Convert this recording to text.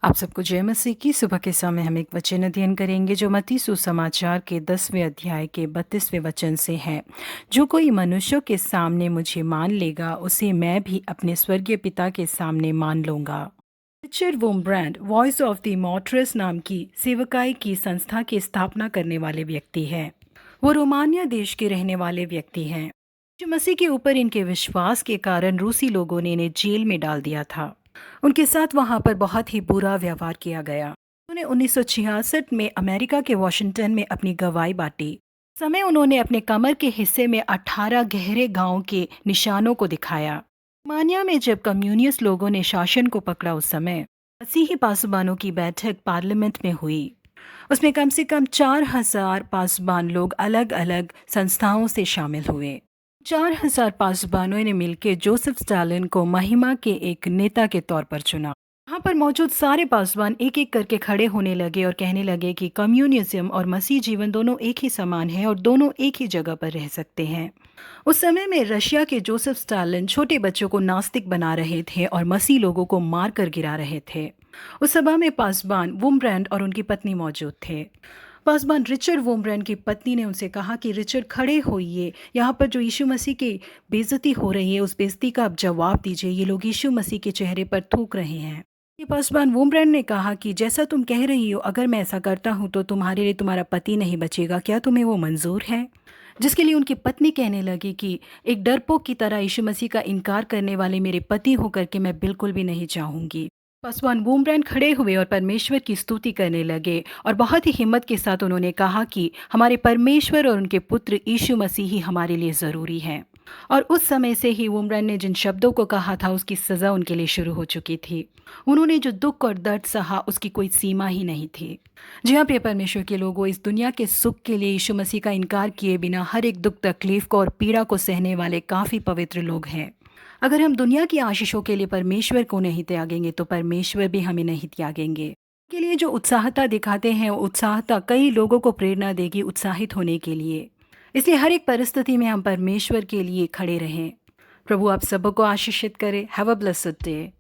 आप सबको जय मसीह की। सुबह के समय हम एक वचन अध्ययन करेंगे जो मत्ती सुसमाचार के 10वें अध्याय के 32वें वचन से है। जो कोई मनुष्यों के सामने मुझे मान लेगा उसे मैं भी अपने स्वर्गीय पिता के सामने मान लूंगा। रिचर्ड वोम्ब्रैंड वॉइस ऑफ द मॉर्टरस नाम की सेवकाई की संस्था की स्थापना करने वाले व्यक्ति हैं। वो रोमानिया देश के रहने वाले व्यक्ति हैं। जो मसीह के ऊपर इनके विश्वास के कारण रूसी लोगों ने इन्हें जेल में डाल दिया था। उनके साथ वहां पर बहुत ही बुरा व्यवहार किया गया। उन्हें 1966 में अमेरिका के वॉशिंगटन में अपनी गवाही बांटी। समय उन्होंने अपने कमर के हिस्से में 18 गहरे गांव के निशानों को दिखाया। मानिया में जब कम्युनिस्ट लोगों ने शासन को पकड़ा उस समय मसीही पासबानों की बैठक पार्लियामेंट में हुई। उसमें कम से कम 4,000 पासबान लोग अलग अलग संस्थाओं से शामिल हुए। 4,000 पासबानों ने मिलकर जोसेफ स्टालिन को महिमा के एक नेता के तौर पर चुना। वहाँ पर मौजूद सारे पासबान एक एक करके खड़े होने लगे और कहने लगे कि कम्युनिज्म और मसीह जीवन दोनों एक ही समान है और दोनों एक ही जगह पर रह सकते हैं। उस समय में रशिया के जोसेफ स्टालिन छोटे बच्चों को नास्तिक बना रहे थे और मसीह लोगों को मार कर गिरा रहे थे। उस सभा में पासबान वुम्ब्रैंड और उनकी पत्नी मौजूद थे। पासबान रिचर्ड वोम्ब्रैंड की पत्नी ने उनसे कहा कि रिचर्ड खड़े होइए, यहाँ पर जो यीशु मसीह की बेइज्जती हो रही है उस बेइज्जती का आप जवाब दीजिए। ये लोग यीशु मसीह के चेहरे पर थूक रहे हैं। ये पासबान वोम्ब्रैंड ने कहा कि जैसा तुम कह रही हो, अगर मैं ऐसा करता हूँ तो तुम्हारे लिए तुम्हारा पति नहीं बचेगा। क्या तुम्हें वो मंजूर है? जिसके लिए उनकी पत्नी कहने लगी कि एक डरपोक की तरह यीशु मसीह का इनकार करने वाले मेरे पति होकर के मैं बिल्कुल भी नहीं चाहूंगी। पासवान वुम्ब्रैंड खड़े हुए और परमेश्वर की स्तुति करने लगे और बहुत ही हिम्मत के साथ उन्होंने कहा कि हमारे परमेश्वर और उनके पुत्र यीशु मसीह ही हमारे लिए ज़रूरी हैं। और उस समय से ही वुम्ब्रैंड ने जिन शब्दों को कहा था उसकी सज़ा उनके लिए शुरू हो चुकी थी। उन्होंने जो दुख और दर्द सहा उसकी कोई सीमा ही नहीं थी। जी हाँ प्रिय परमेश्वर के लोगों, इस दुनिया के सुख के लिए यीशु मसीह का इनकार किए बिना हर एक दुख तकलीफ को और पीड़ा को सहने वाले काफ़ी पवित्र लोग हैं। अगर हम दुनिया की आशीषों के लिए परमेश्वर को नहीं त्यागेंगे तो परमेश्वर भी हमें नहीं त्यागेंगे। के लिए जो उत्साहता दिखाते हैं वो उत्साहता कई लोगों को प्रेरणा देगी उत्साहित होने के लिए। इसलिए हर एक परिस्थिति में हम परमेश्वर के लिए खड़े रहें। प्रभु आप सबको आशीषित करे। Have a blessed day.